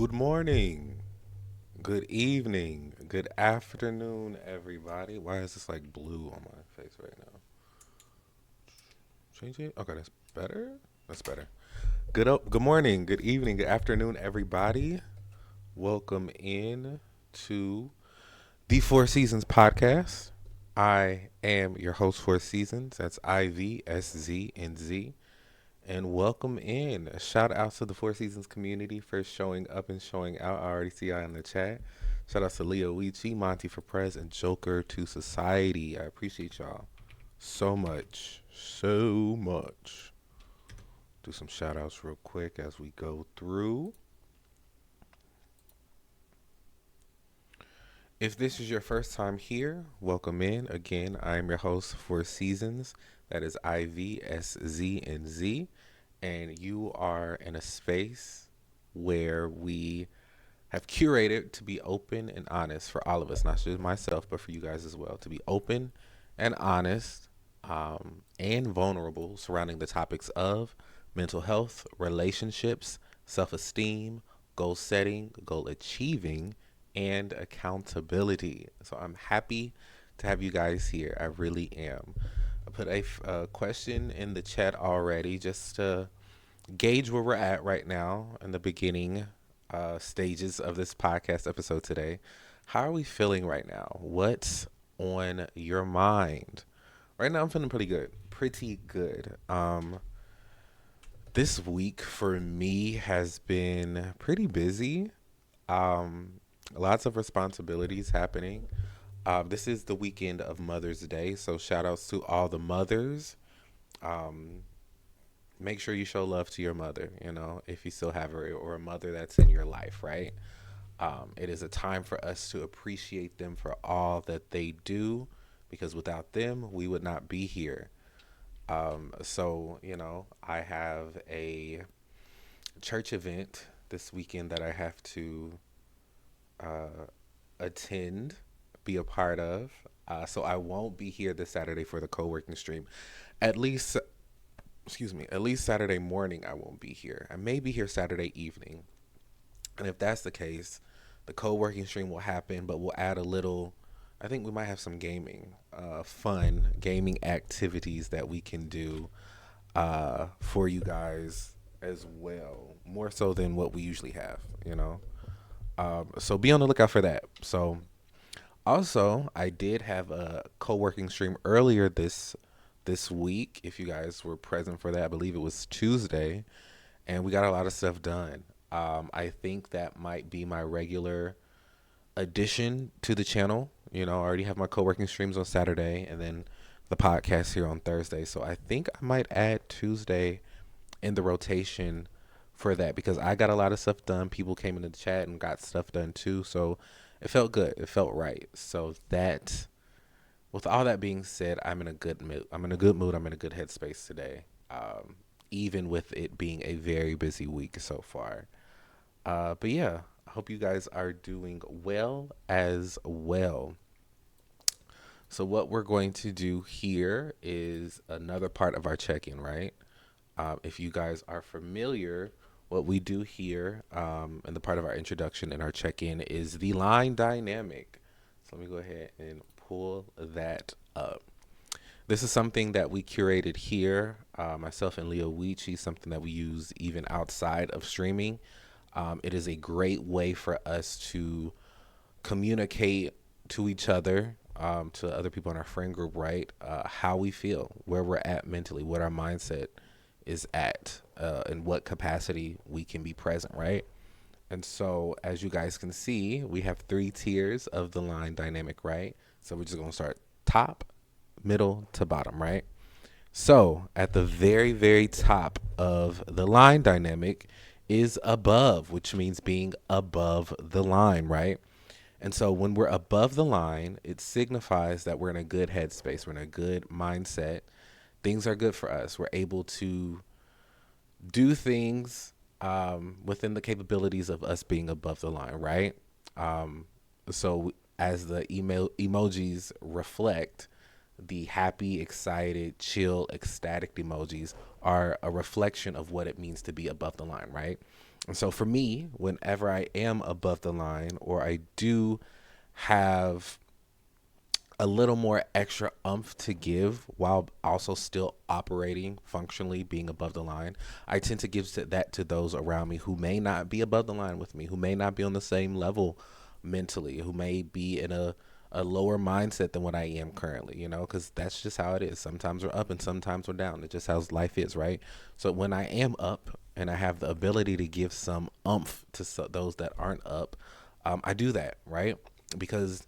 Good morning, good evening, good afternoon, everybody. Why is this like blue on my face right now? Change it. Okay, that's better. That's better. Good morning, good evening, good afternoon, everybody. Welcome in to the Four Seasons podcast. I am your host for Seasons. That's Ivsznz. And welcome in. Shout out to the Four Seasons community for showing up and showing out. I already see I in the chat. Shout out to Leo Wichi, Monty for Prez, and Joker to Society. I appreciate y'all so much. So much. Do some shout outs real quick as we go through. If this is your first time here, welcome in. Again, I am your host for Seasons. That is Ivsznz. And you are in a space where we have curated to be open and honest for all of us, not just myself, but for you guys as well. To be open and honest and vulnerable surrounding the topics of mental health, relationships, self esteem, goal setting, goal achieving, and accountability. So I'm happy to have you guys here. I really am. I put a question in the chat already just to gauge where we're at right now in the beginning stages of this podcast episode today. How are we feeling right now? What's on your mind? Right now, I'm feeling pretty good. Pretty good. This week for me has been pretty busy. Um, Lots of responsibilities happening. This is the weekend of Mother's Day, so shout outs to all the mothers. Um, Make sure you show love to your mother, if you still have her or a mother that's in your life, right? It is a time for us to appreciate them for all that they do because without them, we would not be here. I have a church event this weekend that I have to uh, attend, be a part of. So I won't be here this Saturday for the co-working stream. At least at least Saturday morning I won't be here. I may be here Saturday evening. And if that's the case, the co-working stream will happen, but we'll add a little. I think we might have some gaming, fun gaming activities that we can do for you guys as well, more so than what we usually have. So be on the lookout for that. So also, I did have a co-working stream earlier this week. If you guys were present for that, I believe it was Tuesday, and we got a lot of stuff done. I think that might be my regular addition to the channel. I already have my co-working streams on Saturday, and then the podcast here on Thursday. So I think I might add Tuesday in the rotation for that because I got a lot of stuff done. People came into the chat and got stuff done too. So it felt good. It felt right. So that, with all that being said, I'm in a good mood. I'm in a good mood. I'm in a good headspace today. Even with it being a very busy week so far. But yeah, I hope you guys are doing well as well. So what we're going to do here is another part of our check-in, right? If you guys are familiar, what we do here in the part of our introduction and our check-in is the line dynamic. So let me go ahead and pull that up. This is something that we curated here, myself and Leo Wichi, something that we use even outside of streaming. It is a great way for us to communicate to each other, to other people in our friend group, right? How we feel, where we're at mentally, what our mindset is at, in what capacity we can be present, right? And so, as you guys can see, we have 3 tiers of the line dynamic, right? So we're just going to start top, middle to bottom, right? So at the very, very top of the line dynamic is above, which means being above the line, right? And so when we're above the line, it signifies that we're in a good headspace, we're in a good mindset. Things are good for us. We're able to do things within the capabilities of us being above the line, right? So as the email emojis reflect, the happy, excited, chill, ecstatic emojis are a reflection of what it means to be above the line, right? And so for me, whenever I am above the line, or I do have a little more extra umph to give while also still operating functionally being above the line, I tend to give that to those around me who may not be above the line with me, who may not be on the same level mentally, who may be in a lower mindset than what I am currently, because that's just how it is. Sometimes we're up and sometimes we're down. It's just how life is, right? So when I am up and I have the ability to give some umph to those that aren't up, I do that, right? Because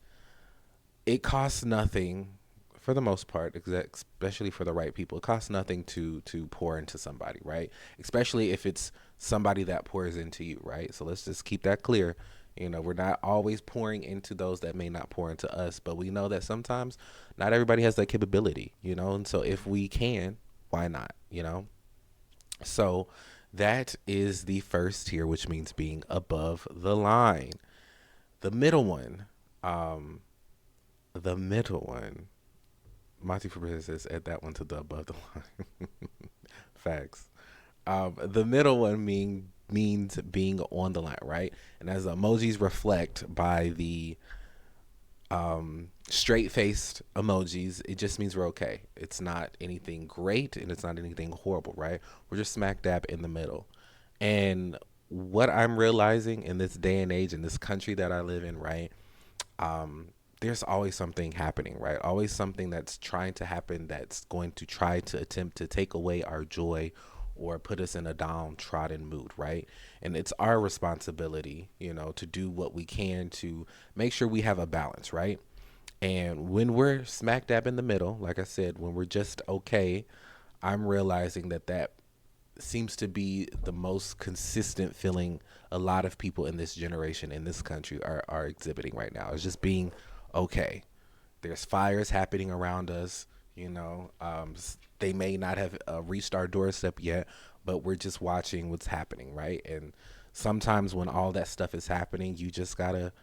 it costs nothing for the most part, especially for the right people. It costs nothing to pour into somebody, right? Especially if it's somebody that pours into you, right? So let's just keep that clear. We're not always pouring into those that may not pour into us, but we know that sometimes not everybody has that capability, and so if we can, why not? So that is the first tier, which means being above the line. The middle one, um, the middle one. Monty for Business, add that one to the above the line. Facts. The middle one means being on the line, right? And as the emojis reflect by the straight faced emojis, it just means we're okay. It's not anything great and it's not anything horrible, right? We're just smack dab in the middle. And what I'm realizing in this day and age, in this country that I live in, right? There's always something happening, right? Always something that's trying to happen that's going to try to attempt to take away our joy or put us in a downtrodden mood, right? And it's our responsibility, to do what we can to make sure we have a balance, right? And when we're smack dab in the middle, like I said, when we're just okay, I'm realizing that seems to be the most consistent feeling a lot of people in this generation, in this country, are exhibiting right now. It's just being okay. There's fires happening around us. They may not have reached our doorstep yet, but we're just watching what's happening, right? And sometimes when all that stuff is happening, you just gotta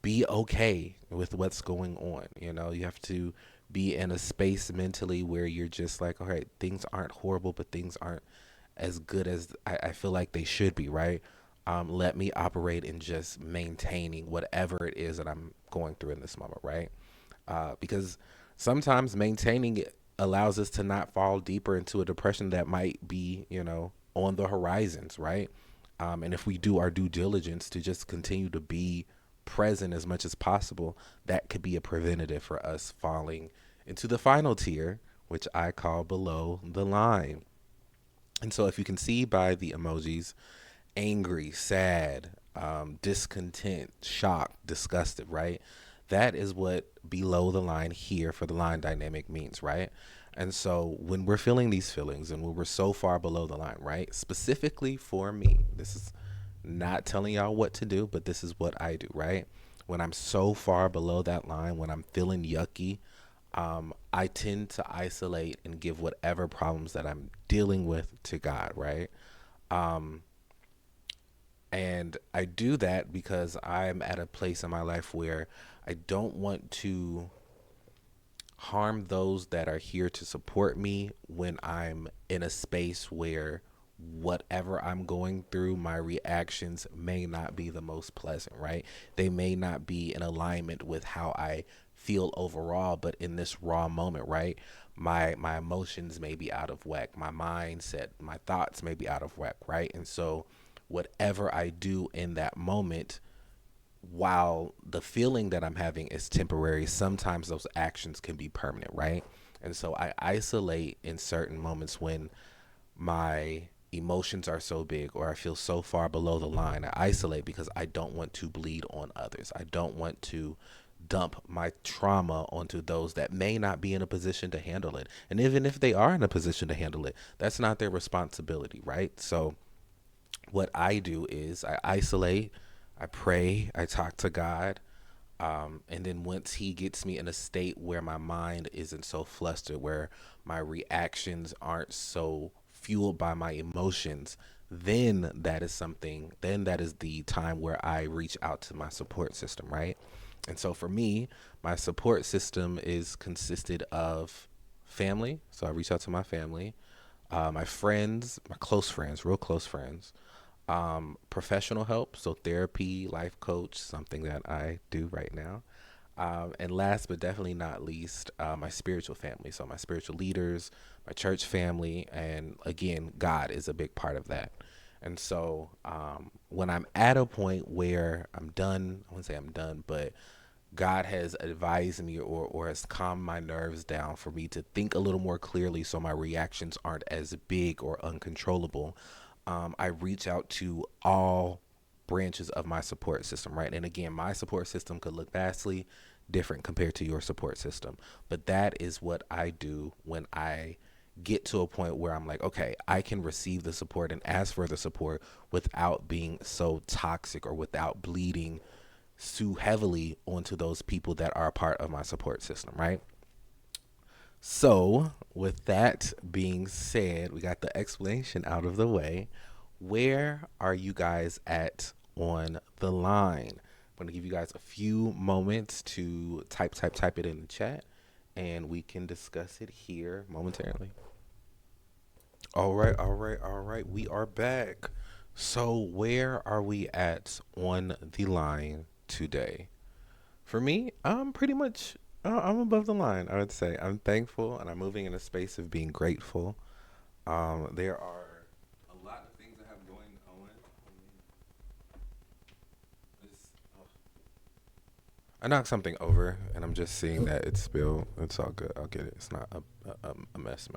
be okay with what's going on. You have to be in a space mentally where you're just like, all right, things aren't horrible, but things aren't as good as I feel like they should be, right? Let me operate in just maintaining whatever it is that I'm going through in this moment, right? Because sometimes maintaining it allows us to not fall deeper into a depression that might be, on the horizons, right? And if we do our due diligence to just continue to be present as much as possible, that could be a preventative for us falling into the final tier, which I call below the line. And so, if you can see by the emojis, angry, sad, discontent, shocked, disgusted, right? That is what below the line here for the line dynamic means, right? And so, when we're feeling these feelings and when we're so far below the line, right? Specifically for me, this is not telling y'all what to do, but this is what I do, right? When I'm so far below that line, when I'm feeling yucky, I tend to isolate and give whatever problems that I'm dealing with to God, right? Um, and I do that because I'm at a place in my life where I don't want to harm those that are here to support me when I'm in a space where whatever I'm going through, my reactions may not be the most pleasant, right? They may not be in alignment with how I feel overall, but in this raw moment, right? My emotions may be out of whack. My mindset, my thoughts may be out of whack, right? And so whatever I do in that moment, while the feeling that I'm having is temporary, sometimes those actions can be permanent, right? And so I isolate in certain moments when my emotions are so big or I feel so far below the line. I isolate because I don't want to bleed on others. I don't want to dump my trauma onto those that may not be in a position to handle it. And even if they are in a position to handle it, that's not their responsibility, right? So what I do is I isolate, I pray, I talk to God. And then once he gets me in a state where my mind isn't so flustered, where my reactions aren't so fueled by my emotions, then that is the time where I reach out to my support system, right? And so for me, my support system is consisted of family. So I reach out to my family, my friends, my close friends, real close friends, professional help, so therapy, life coach, something that I do right now. And last but definitely not least, my spiritual family. So my spiritual leaders, my church family, and again, God is a big part of that. And so when I'm at a point where I'm done, I wouldn't say I'm done, but God has advised me or has calmed my nerves down for me to think a little more clearly so my reactions aren't as big or uncontrollable. I reach out to all branches of my support system, right? And again, my support system could look vastly different compared to your support system. But that is what I do when I get to a point where I'm like, okay, I can receive the support and ask for the support without being so toxic or without bleeding too heavily onto those people that are a part of my support system, right? So, with that being said, we got the explanation out of the way. Where are you guys at on the line? I'm going to give you guys a few moments to type it in the chat, and we can discuss it here momentarily. All right. We are back. So, where are we at on the line today? For me, I'm pretty much I'm above the line. I would say I'm thankful and I'm moving in a space of being grateful. There are a lot of things I have going on. It's, oh. I knocked something over and I'm just seeing that it's spilled. It's all good. I'll get it. It's not a mess.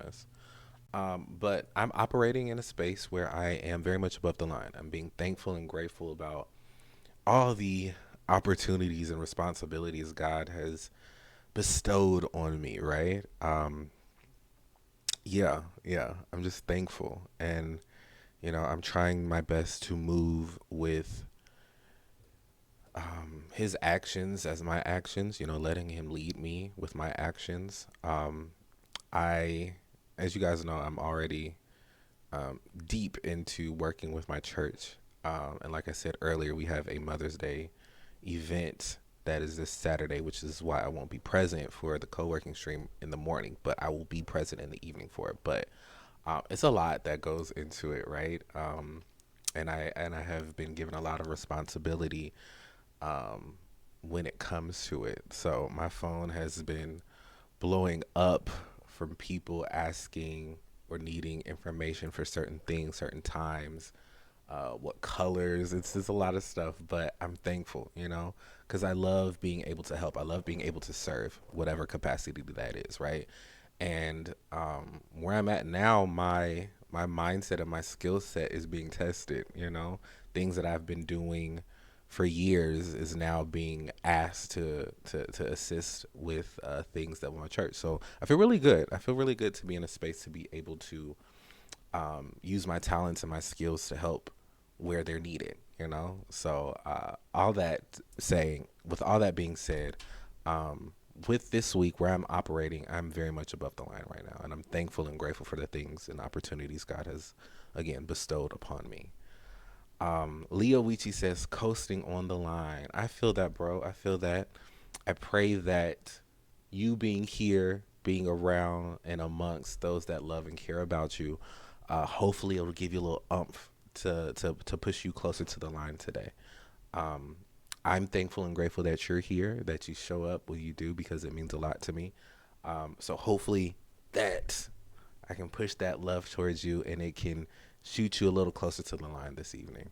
But I'm operating in a space where I am very much above the line. I'm being thankful and grateful about all the opportunities and responsibilities God has bestowed on me, right? Yeah. I'm just thankful. And, I'm trying my best to move with his actions as my actions, letting him lead me with my actions. I, as you guys know, I'm already deep into working with my church. And like I said earlier, we have a Mother's Day event that is this Saturday, which is why I won't be present for the co-working stream in the morning, but I will be present in the evening for it. But it's a lot that goes into it, right? And I have been given a lot of responsibility um, when it comes to it. So my phone has been blowing up from people asking or needing information for certain things, certain times, what colors. It's just a lot of stuff, but I'm thankful, because I love being able to help. I love being able to serve, whatever capacity that is, right? And where I'm at now, my mindset and my skill set is being tested. Things that I've been doing for years is now being asked to assist with things that were my church. So I feel really good. I feel really good to be in a space to be able to use my talents and my skills to help where they're needed. So with all that being said, with this week where I'm operating, I'm very much above the line right now, and I'm thankful and grateful for the things and opportunities God has again bestowed upon me. Leo Wichi says, coasting on the line. I feel that, bro. I feel that. I pray that you being here, being around and amongst those that love and care about you, hopefully it'll give you a little umph to push you closer to the line today. Um, I'm thankful and grateful that you're here, that you show up when you do, because it means a lot to me. So hopefully that I can push that love towards you and it can shoot you a little closer to the line this evening.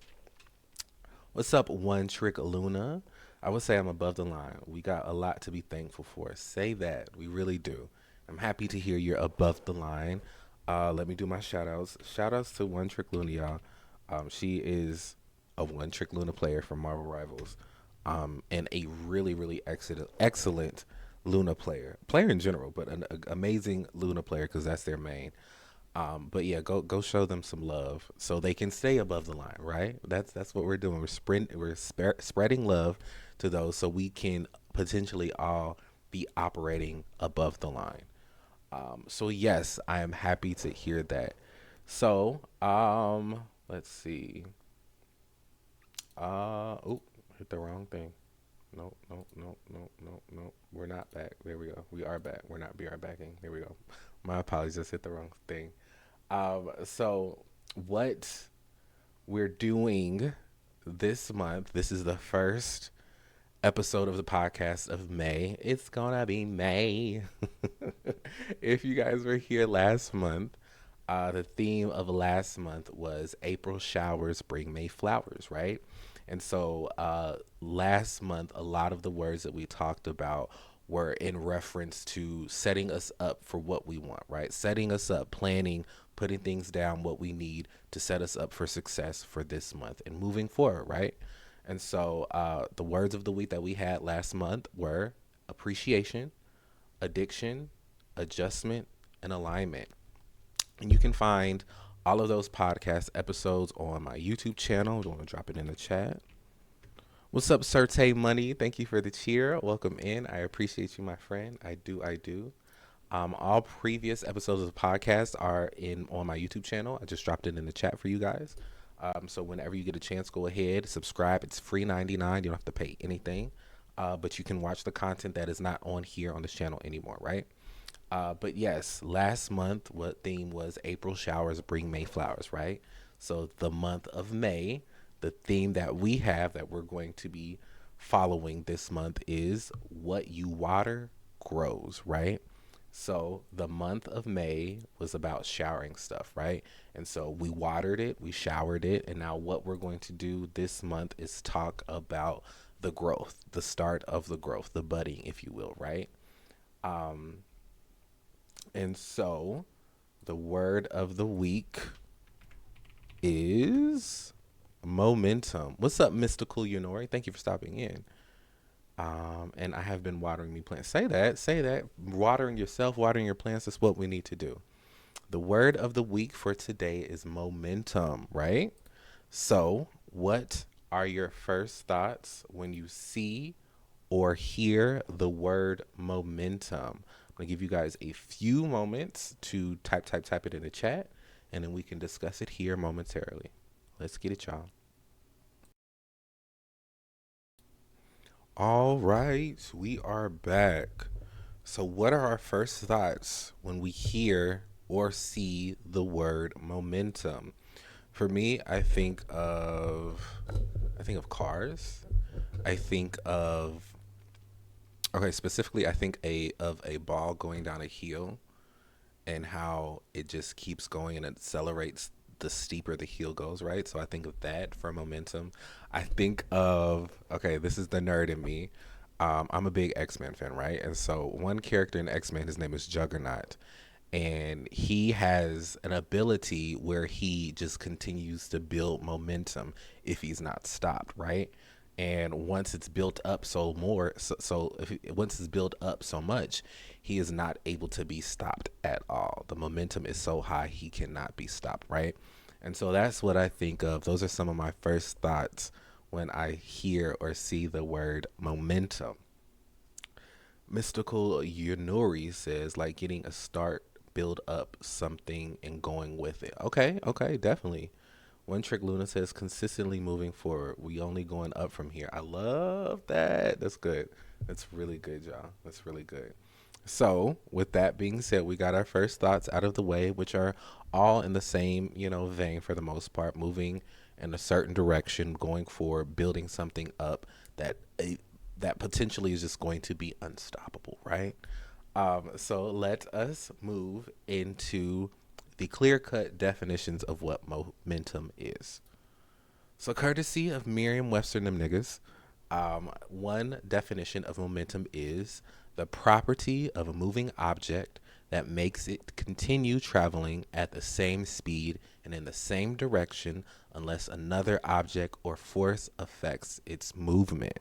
What's up, One Trick Luna? I would say I'm above the line. We got a lot to be thankful for. Say that. We really do. I'm happy to hear you're above the line. Let me do my shout outs. Shout outs to One Trick Luna, y'all. She is a One Trick Luna player from Marvel Rivals, and a really, really excellent Luna player in general, but an amazing Luna player because that's their main. But yeah, go show them some love so they can stay above the line, right? That's what we're doing. We're spreading love to those so we can potentially all be operating above the line. So yes, I am happy to hear that. So let's see. Oh, hit the wrong thing. No. We're not back. There we go. We are back. We're not BR backing. There we go. My apologies. Just hit the wrong thing. So what we're doing this month. This is the first episode of the podcast of May. It's gonna be May. If you guys were here last month, the theme of last month was April showers bring May flowers, right? And so last month, a lot of the words that we talked about were in reference to setting us up for what we want, right? Setting us up, planning, putting things down, what we need to set us up for success for this month and moving forward, right? And so the words of the week that we had last month were appreciation, addiction, adjustment, and alignment. And you can find all of those podcast episodes on my YouTube channel. I want to drop it in the chat. What's up, Sirte Money? Thank you for the cheer. Welcome in. I appreciate you, my friend. I do. All previous episodes of the podcast are in on my YouTube channel. I just dropped it in the chat for you guys. So whenever you get a chance, go ahead, subscribe. It's free 99. You don't have to pay anything. But you can watch the content that is not on here on this channel anymore, right? But yes, last month, what theme was April showers bring May flowers, right? So the month of May, the theme that we have that we're going to be following this month is what you water grows, right? So the month of May was about showering stuff, right? And so we watered it, we showered it, and now what we're going to do this month is talk about the growth, the start of the growth, the budding, if you will, right? And so the word of the week is momentum. What's up, Mystical Yunori? Thank you for stopping in. And I have been watering me plants. Say that. Watering yourself, watering your plants is what we need to do. The word of the week for today is momentum, right? So what are your first thoughts when you see or hear the word momentum? I'm going to give you guys a few moments to type it in the chat, and then we can discuss it here momentarily. Let's get it, y'all. All right, we are back. So what are our first thoughts when we hear or see the word momentum? For me, I think of cars. I think of specifically I think of a ball going down a hill and how it just keeps going and accelerates the steeper the hill goes, right? So I think of that for momentum. I think of, okay, this is the nerd in me. I'm a big X-Men fan, right? And so one character in X-Men, his name is Juggernaut. And he has an ability where he just continues to build momentum if he's not stopped, right? And once it's built up once it's built up so much, he is not able to be stopped at all. The momentum is so high he cannot be stopped, right? And so that's what I think of. Those are some of my first thoughts when I hear or see the word momentum. Mystical Yunori says, like getting a start, build up something and going with it. Okay, definitely. One Trick Luna says, consistently moving forward. We only going up from here. I love that. That's good. That's really good, y'all. That's really good. So, with that being said, we got our first thoughts out of the way, which are all in the same, vein for the most part, moving in a certain direction, going forward, building something up that that potentially is just going to be unstoppable, right? So let us move into the clear-cut definitions of what momentum is. So courtesy of Merriam-Webster and them niggas, one definition of momentum is the property of a moving object that makes it continue traveling at the same speed and in the same direction unless another object or force affects its movement.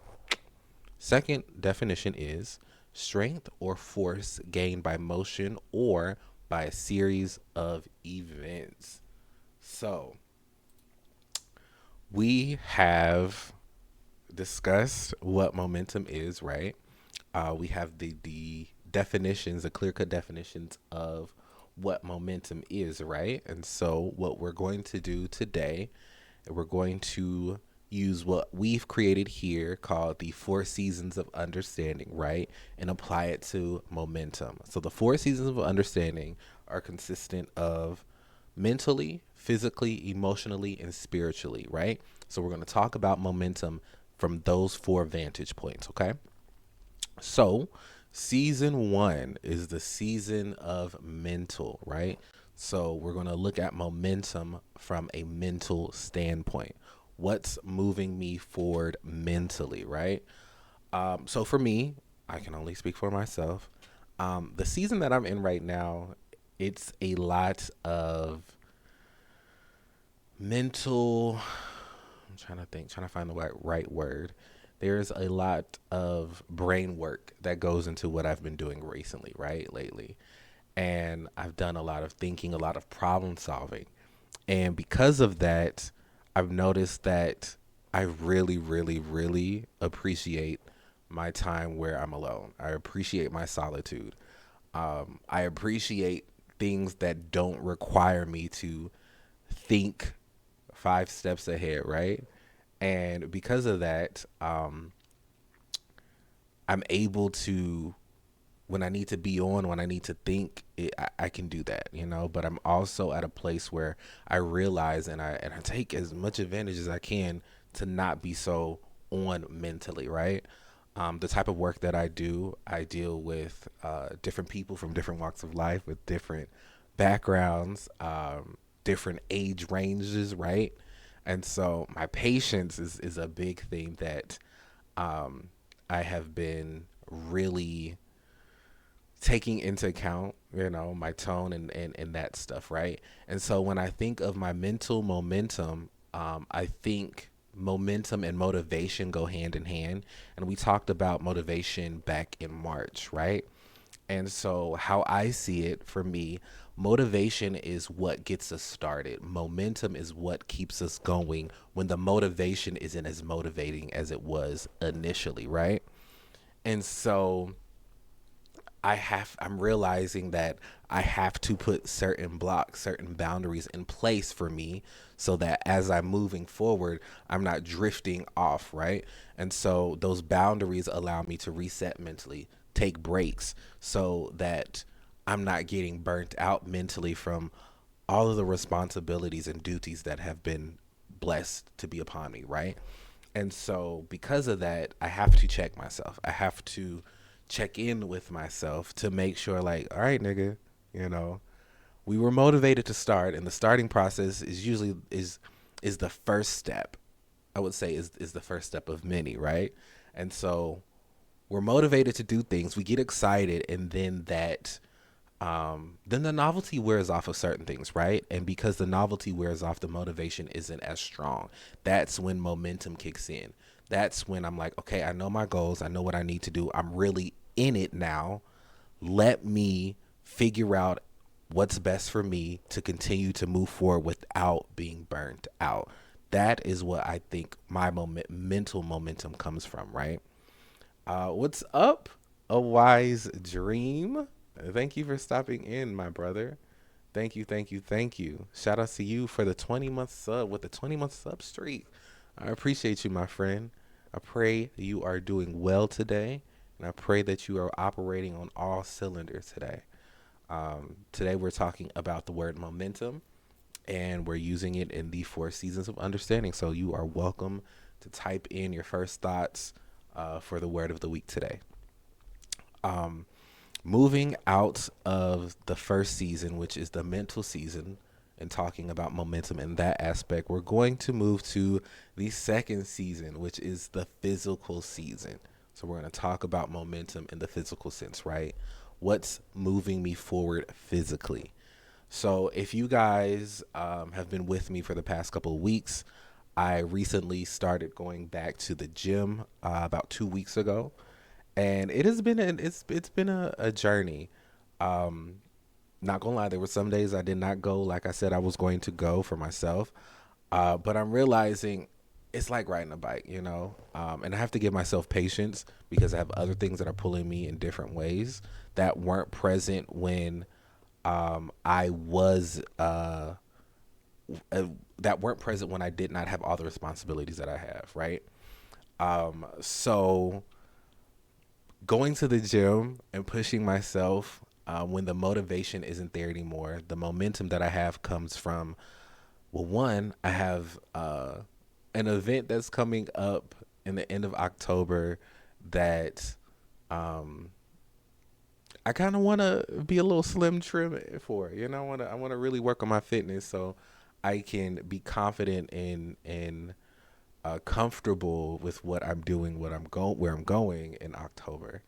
Second definition is strength or force gained by motion or by a series of events. So, we have discussed what momentum is, right? We have the definitions, the clear-cut definitions of what momentum is, right? And so what we're going to do today, we're going to use what we've created here called the 4 seasons of understanding, right? And apply it to momentum. So the 4 seasons of understanding are consistent of mentally, physically, emotionally, and spiritually, right? So we're going to talk about momentum from those four vantage points, okay? So, season one is the season of mental, right? So, we're going to look at momentum from a mental standpoint. What's moving me forward mentally, right? So, for me, I can only speak for myself. The season that I'm in right now, it's a lot of mental. I'm trying to think, trying to find the right word. There's a lot of brain work that goes into what I've been doing recently, right? Lately. And I've done a lot of thinking, a lot of problem solving. And because of that, I've noticed that I really, really, really appreciate my time where I'm alone. I appreciate my solitude. I appreciate things that don't require me to think 5 steps ahead, right? And because of that, I'm able to, when I need to be on, when I need to think, I can do that, you know. But I'm also at a place where I realize and I take as much advantage as I can to not be so on mentally, right? The type of work that I do, I deal with different people from different walks of life with different backgrounds, different age ranges, right? And so my patience is a big thing that um, I have been really taking into account, you know, my tone and that stuff, right? And so when I think of my mental momentum, I think momentum and motivation go hand in hand. And we talked about motivation back in March, right? And so, how I see it for me, motivation is what gets us started. Momentum is what keeps us going when the motivation isn't as motivating as it was initially, right? And so, I'm realizing that I have to put certain blocks, certain boundaries in place for me so that as I'm moving forward, I'm not drifting off, right? And so those boundaries allow me to reset mentally, take breaks so that I'm not getting burnt out mentally from all of the responsibilities and duties that have been blessed to be upon me, right? And so because of that, I have to check myself. I have to check in with myself to make sure, like, all right, nigga, you know, we were motivated to start, and the starting process is usually is the first step. I would say is the first step of many, right? And so we're motivated to do things. We get excited, and then the novelty wears off of certain things, right? And because the novelty wears off, the motivation isn't as strong. That's when momentum kicks in. That's when I'm like, okay, I know my goals. I know what I need to do. I'm really in it now. Let me figure out what's best for me to continue to move forward without being burnt out. That is what I think my mental momentum comes from, right? What's up, a wise dream? Thank you for stopping in, my brother. Thank you, thank you, thank you. Shout out to you for the 20-month sub with the 20-month sub streak. I appreciate you, my friend. I pray you are doing well today, and I pray that you are operating on all cylinders today. Today, we're talking about the word momentum, and we're using it in the 4 seasons of understanding. So, you are welcome to type in your first thoughts for the word of the week today. Moving out of the first season, which is the mental season, and talking about momentum in that aspect, we're going to move to the second season, which is the physical season. So we're going to talk about momentum in the physical sense, right? What's moving me forward physically? So if you guys have been with me for the past couple of weeks, I recently started going back to the gym about 2 weeks ago, and it has been it's been a journey. Um, Not gonna lie, there were some days I did not go like I said I was going to go for myself, but I'm realizing it's like riding a bike, you know, and I have to give myself patience because I have other things that are pulling me in different ways that weren't present when I was uh, that weren't present when I did not have all the responsibilities that I have, right? So going to the gym and pushing myself when the motivation isn't there anymore. The momentum that I have comes from, well, one, I have an event that's coming up in the end of October that um, I kind of want to be a little slim trim for. I want to really work on my fitness so I can be confident and comfortable with what I'm doing, where I'm going in October.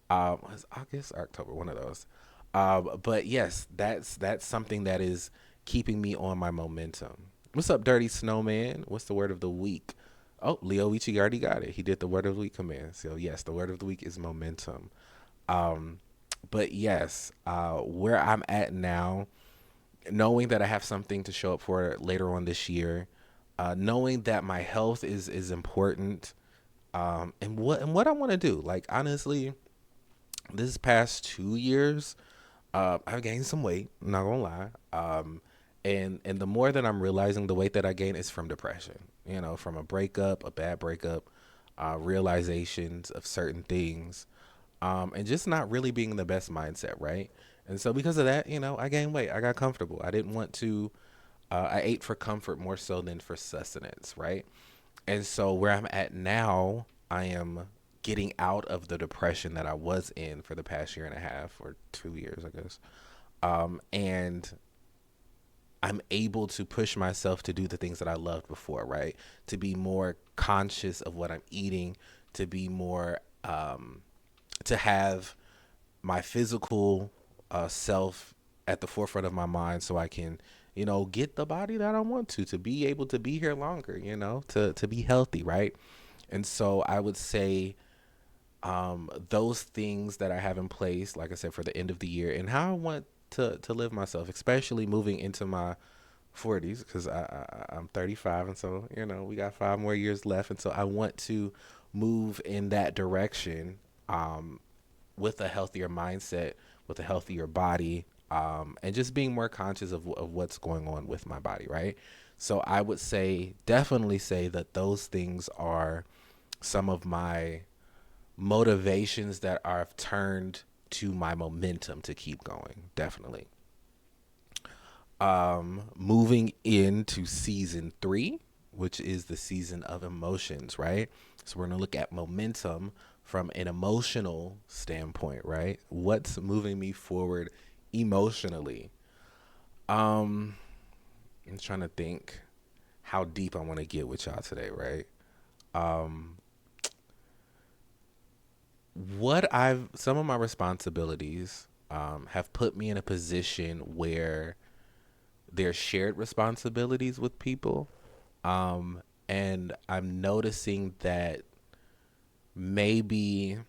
It's August, or October, one of those. But yes, that's something that is keeping me on my momentum. What's up, Dirty Snowman? What's the word of the week? Oh, Leo Ichi already got it. He did the word of the week command. So yes, the word of the week is momentum. Um, but yes, where I'm at now, knowing that I have something to show up for later on this year, knowing that my health is important, and what I want to do. Like honestly, this past 2 years, I've gained some weight. Not gonna lie. And the more that I'm realizing, the weight that I gain is from depression. From a breakup, a bad breakup, realizations of certain things, and just not really being in the best mindset, right? And so because of that, I gained weight. I got comfortable. I didn't want to. I ate for comfort more so than for sustenance, right? And so where I'm at now, I am getting out of the depression that I was in for the past year and a half or 2 years, I guess. And I'm able to push myself to do the things that I loved before, right? To be more conscious of what I'm eating, to be more, to have my physical self at the forefront of my mind so I can, get the body that I want to be able to be here longer, to be healthy, right? And so I would say those things that I have in place, like I said, for the end of the year and how I want to live myself, especially moving into my 40s, because I'm 35. And so, we got 5 more years left. And so I want to move in that direction with a healthier mindset, with a healthier body, and just being more conscious of what's going on with my body, right? So I would definitely say that those things are some of my motivations that are turned to my momentum to keep going. Definitely. Moving into season 3, which is the season of emotions, right? So we're going to look at momentum from an emotional standpoint, right? What's moving me forward emotionally? Um, I'm trying to think how deep I want to get with y'all today, right? Um, some of my responsibilities have put me in a position where there's shared responsibilities with people. And I'm noticing that maybe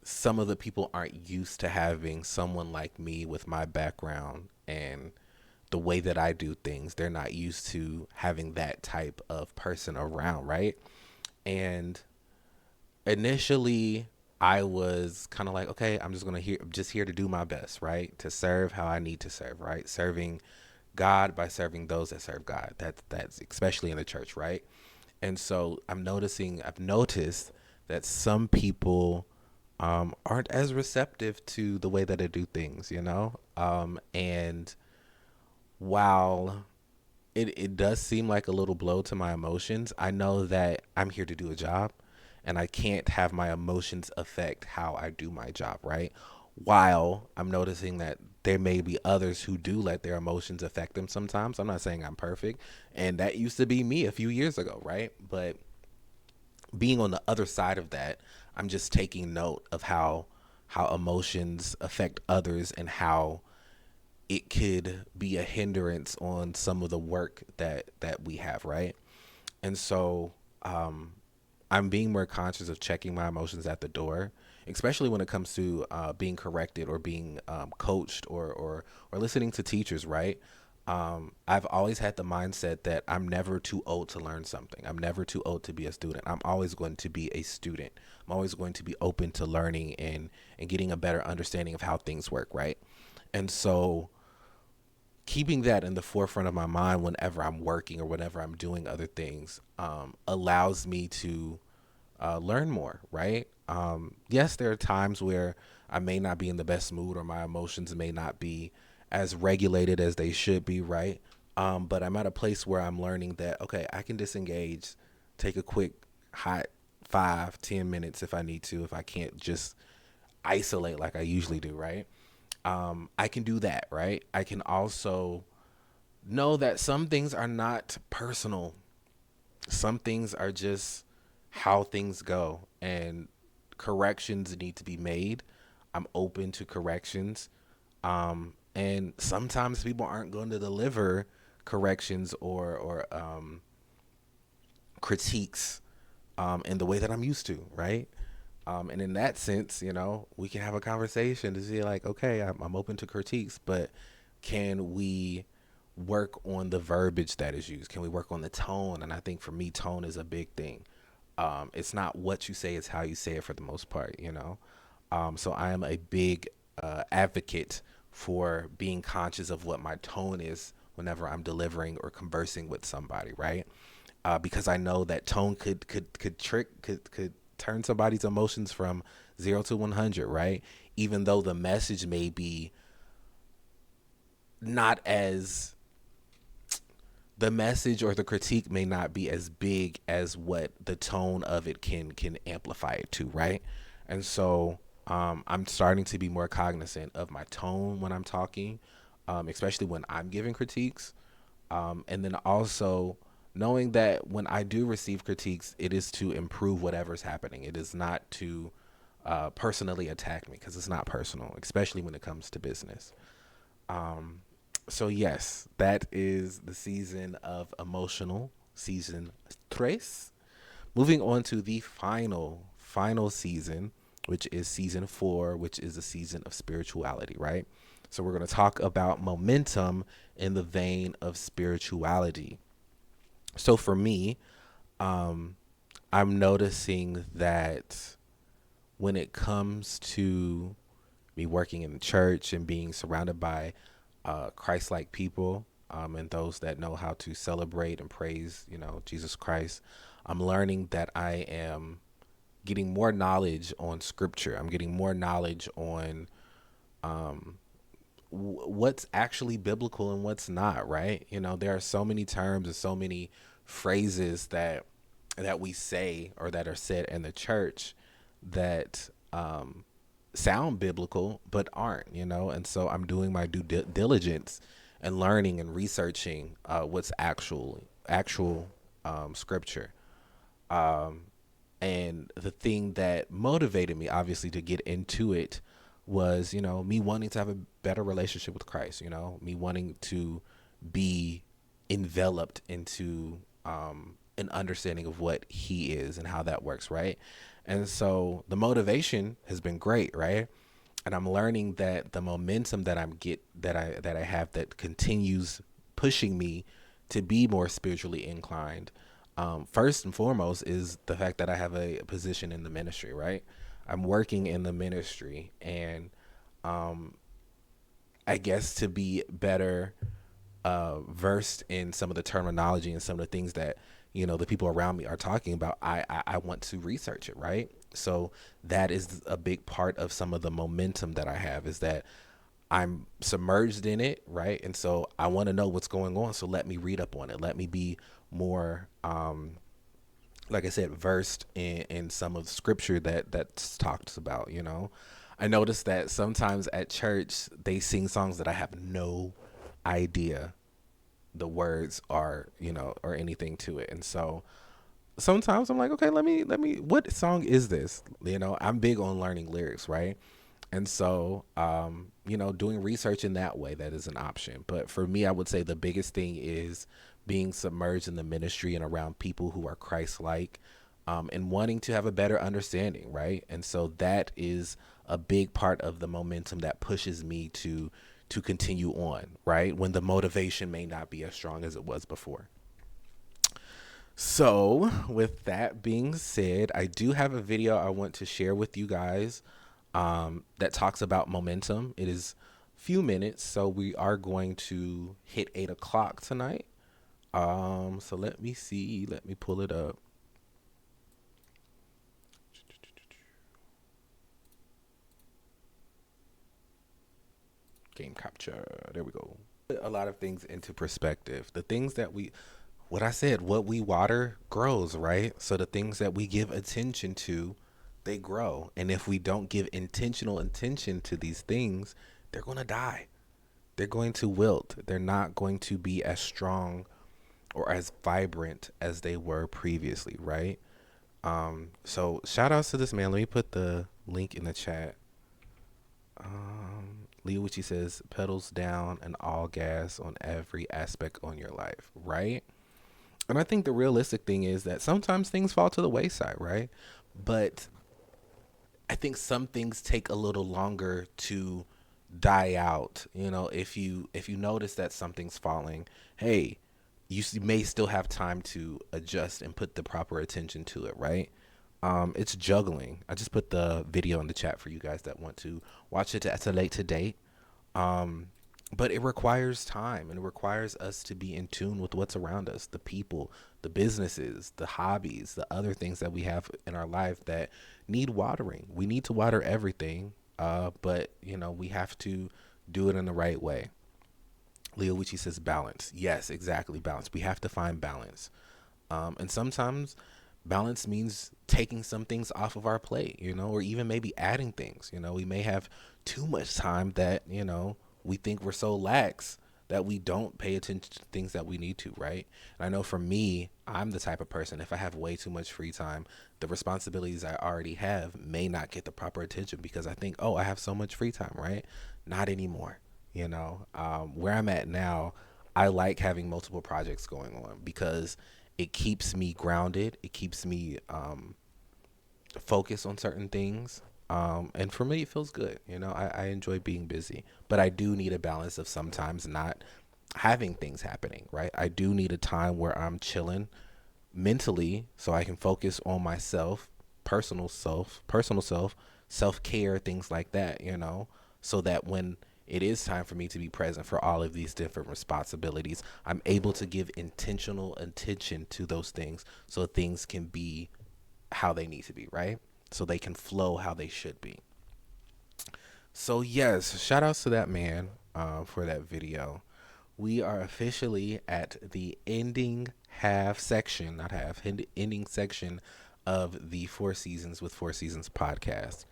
some of the people aren't used to having someone like me with my background and the way that I do things. They're not used to having that type of person around, right? And initially I was kind of like, okay, I'm just here to do my best, right? To serve how I need to serve, right? Serving God by serving those that serve God. That's especially in the church, right? And so I've noticed that some people aren't as receptive to the way that I do things, and while it does seem like a little blow to my emotions, I know that I'm here to do a job and I can't have my emotions affect how I do my job, right? While I'm noticing that there may be others who do let their emotions affect them sometimes. I'm not saying I'm perfect, and that used to be me a few years ago, right? But being on the other side of that, I'm just taking note of how emotions affect others and how it could be a hindrance on some of the work that we have, right? And so I'm being more conscious of checking my emotions at the door, especially when it comes to being corrected or being coached or listening to teachers, right? I've always had the mindset that I'm never too old to learn something. I'm never too old to be a student. I'm always going to be a student. I'm always going to be open to learning and getting a better understanding of how things work, right? And so keeping that in the forefront of my mind whenever I'm working or whenever I'm doing other things allows me to learn more, right? Yes, there are times where I may not be in the best mood or my emotions may not be as regulated as they should be, right? But I'm at a place where I'm learning that, okay, I can disengage, take a quick hot 5-10 minutes if I need to, if I can't just isolate like I usually do, right? I can do that, right? I can also know that some things are not personal. Some things are just how things go, and corrections need to be made. I'm open to corrections. And sometimes people aren't going to deliver corrections or critiques in the way that I'm used to, right? And in that sense, we can have a conversation to see like, okay, I'm open to critiques, but can we work on the verbiage that is used? Can we work on the tone? And I think for me, tone is a big thing. It's not what you say, it's how you say it for the most part. So I am a big advocate for being conscious of what my tone is whenever I'm delivering or conversing with somebody, right? Because I know that tone could turn somebody's emotions from 0 to 100, right? Even though the message may be not as the message or the critique may not be as big as what the tone of it can amplify it to, right? And so I'm starting to be more cognizant of my tone when I'm talking, especially when I'm giving critiques. And then also knowing that when I do receive critiques, it is to improve whatever's happening. It is not to personally attack me, because it's not personal, especially when it comes to business. So yes, that is the season of emotional, season tres. Moving on to the final season, which is season 4, which is a season of spirituality, right? So we're going to talk about momentum in the vein of spirituality. So for me, um, I'm noticing that when it comes to me working in the church and being surrounded by Christ-like people, and those that know how to celebrate and praise, Jesus Christ, I'm learning that I am getting more knowledge on Scripture. I'm getting more knowledge on what's actually biblical and what's not, right? There are so many terms and so many phrases that we say or that are said in the church that sound biblical but aren't, and so I'm doing my due diligence and learning and researching what's actual scripture. And the thing that motivated me, obviously, to get into it was, me wanting to have a better relationship with Christ, me wanting to be enveloped into an understanding of what he is and how that works, right? And so the motivation has been great, right? And I'm learning that the momentum that I have that continues pushing me to be more spiritually inclined. First and foremost is the fact that I have a position in the ministry, right? I'm working in the ministry, and I guess to be better versed in some of the terminology and some of the things that the people around me are talking about, I want to research it, right? So that is a big part of some of the momentum that I have, is that I'm submerged in it, right? And so I want to know what's going on, so let me read up on it, let me be more like I said, versed in some of the scripture that's talked about. I noticed that sometimes at church they sing songs that I have no idea the words are, or anything to it. And so sometimes I'm like, okay, let me, what song is this? I'm big on learning lyrics, right? And so, doing research in that way, that is an option. But for me, I would say the biggest thing is being submerged in the ministry and around people who are Christ-like, and wanting to have a better understanding, right? And so that is a big part of the momentum that pushes me to continue on, right? When the motivation may not be as strong as it was before. So, with that being said, I do have a video I want to share with you guys that talks about momentum. It is a few minutes, so we are going to hit 8 o'clock tonight. So let me see. Let me pull it up. Game capture. There we go. Put a lot of things into perspective. The things that what I said, what we water grows, right? So the things that we give attention to, they grow. And if we don't give intentional attention to these things, they're going to die. They're going to wilt. They're not going to be as strong or as vibrant as they were previously, right? So shout outs to this man. Let me put the link in the chat. Leo Witchy says, pedals down and all gas on every aspect on your life, right? And I think the realistic thing is that sometimes things fall to the wayside, right? But I think some things take a little longer to die out. You know, if you notice that something's falling, hey, may still have time to adjust and put the proper attention to it, right? It's juggling. I just put the video in the chat for you guys that want to watch it at a later date. But it requires time, and it requires us to be in tune with what's around us, the people, the businesses, the hobbies, the other things that we have in our life that need watering. We need to water everything, but we have to do it in the right way. Leo Witchy says balance. Yes, exactly, balance. We have to find balance. And sometimes balance means taking some things off of our plate, or even maybe adding things. We may have too much time that, we think we're so lax that we don't pay attention to things that we need to, right? And I know for me, I'm the type of person, if I have way too much free time, the responsibilities I already have may not get the proper attention because I think, oh, I have so much free time, right? Not anymore. Where I'm at now, I like having multiple projects going on because it keeps me grounded. It keeps me focused on certain things. And for me, it feels good. I enjoy being busy, but I do need a balance of sometimes not having things happening, right? I do need a time where I'm chilling mentally so I can focus on myself, personal self, self-care, things like that, so that when it is time for me to be present for all of these different responsibilities, I'm able to give intentional attention to those things so things can be how they need to be, right? So they can flow how they should be. So yes, shout outs to that man for that video. We are officially at the ending section of the Four Seasons with Four Seasons podcast.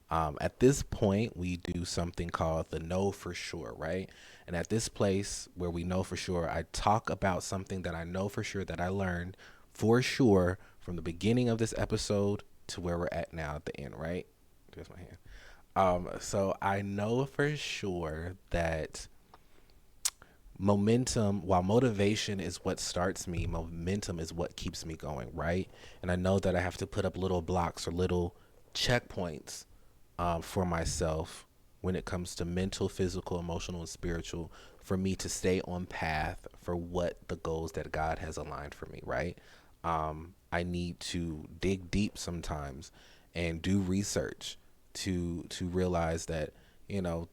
At this point, we do something called the Know For Sure, right? And at this place where we know for sure, I talk about something that I know for sure that I learned for sure from the beginning of this episode to where we're at now at the end, right? There's my hand. So I know for sure that while motivation is what starts me, momentum is what keeps me going, right? And I know that I have to put up little blocks or little checkpoints for myself when it comes to mental, physical, emotional, and spiritual for me to stay on path for what the goals that God has aligned for me, right? I need to dig deep sometimes and do research to realize that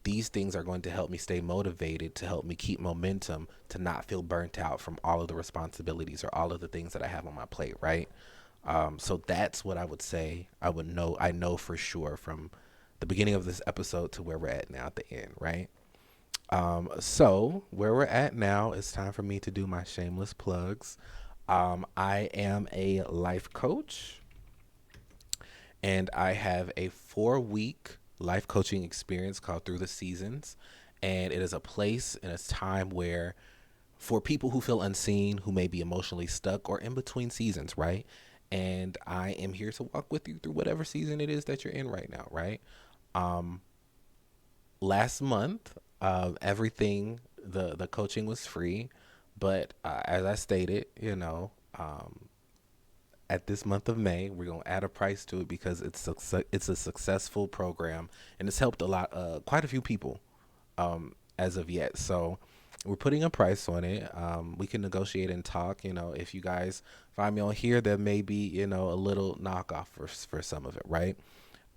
these things are going to help me stay motivated, to help me keep momentum, to not feel burnt out from all of the responsibilities or all of the things that I have on my plate, right? So that's what I would say. I know for sure from the beginning of this episode to where we're at now at the end, right? So where we're at now, it's time for me to do my shameless plugs. I am a life coach, and I have a 4-week life coaching experience called Through the Seasons. And it is a place and a time where for people who feel unseen, who may be emotionally stuck or in between seasons, right? And I am here to walk with you through whatever season it is that you're in right now, right? Last month, everything, the coaching was free. But as I stated, at this month of May, we're going to add a price to it because it's a successful program and it's helped quite a few people as of yet. So we're putting a price on it. We can negotiate and talk. If you guys find me on here, there may be, a little knockoff for some of it, right?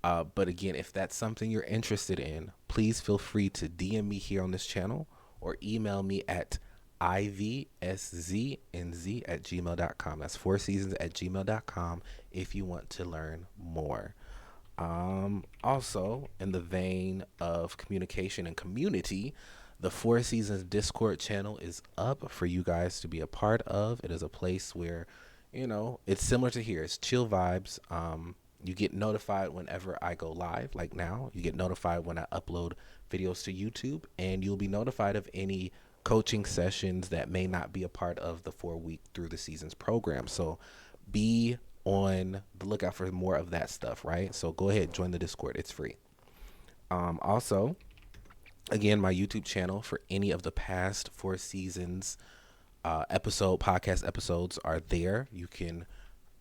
But again, if that's something you're interested in, please feel free to DM me here on this channel or email me at ivsznz@gmail.com. That's 4seasons@gmail.com if you want to learn more. Also, in the vein of communication and community, the Four Seasons Discord channel is up for you guys to be a part of. It is a place where, it's similar to here. It's chill vibes. You get notified whenever I go live, like now. You get notified when I upload videos to YouTube, and you'll be notified of any coaching sessions that may not be a part of the 4 week through the seasons program. So be on the lookout for more of that stuff, right? So go ahead, join the Discord. It's free. Also, again, my YouTube channel for any of the past Four Seasons podcast episodes are there. You can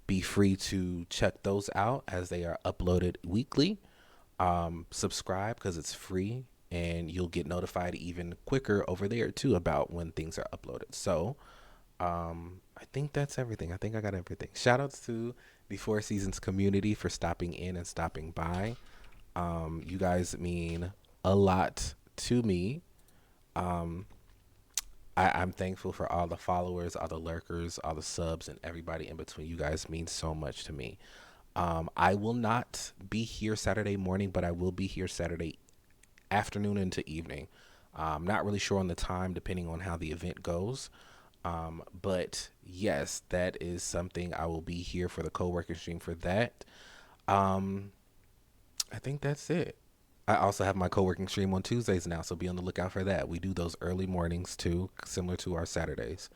be free to check those out as they are uploaded weekly. Subscribe because it's free, and you'll get notified even quicker over there too about when things are uploaded. So I think that's everything. I think I got everything. Shout outs to the Four Seasons community for stopping in and stopping by. You guys mean a lot to me. Um, I'm thankful for all the followers, all the lurkers, all the subs, and everybody in between. You guys mean so much to me. I will not be here Saturday morning, but I will be here Saturday afternoon into evening. I'm not really sure on the time, depending on how the event goes. But yes, that is something. I will be here for the co-working stream for that. Um, I think that's it. I also have my co-working stream on Tuesdays now, so be on the lookout for that. We do those early mornings too, similar to our Saturdays.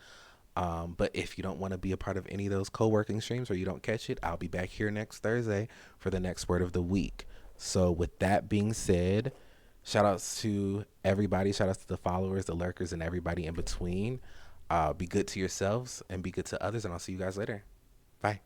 But if you don't want to be a part of any of those co-working streams or you don't catch it, I'll be back here next Thursday for the next word of the week. So with that being said, shout outs to everybody. Shout outs to the followers, the lurkers, and everybody in between. Be good to yourselves and be good to others, and I'll see you guys later. Bye.